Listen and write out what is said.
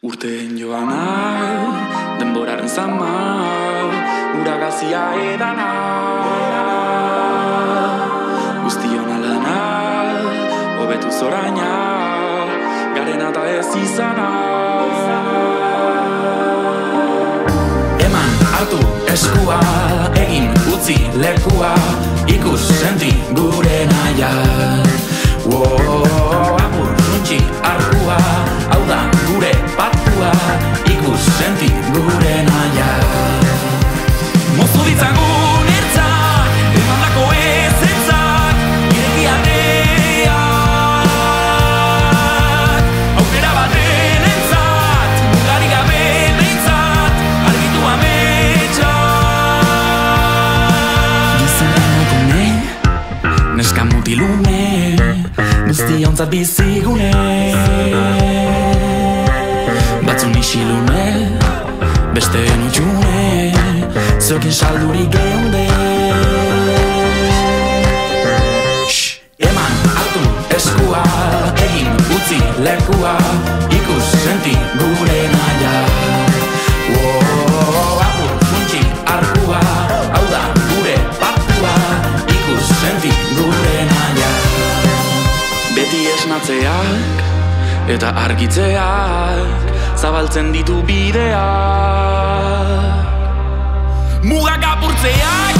Urteen joana, denboraren zama, uragazia edana. Guztion alana, hobetu zoraina, garena eta ez izana. Eman, hartu, eskua, egin, utzi, lekua, ikus, senti, gure naia. Apur, suntxi, arkua, hau da gure patua, ikus, senti, gure naia. Moztu ditzagun ertzak, emandako ezentzak, ireki ateak. Aukera baten entzat, mugarik gabe behintzat, argitu ametsak. Gizena nokune, neska mutilume, guztiontzat bizigune. Batzun isilune, besteen utxune, zokin saldurik geunde. Eman, hartu, eskua, egin, utzi, lekua, ikus, senti, gure naia. Apur, suntxi, arkua, hau da gure patua, ikus, senti, gure naia. Beti esnatzeak eta argitzeak zabaltzen ditu bideak. Mugak apurtzeak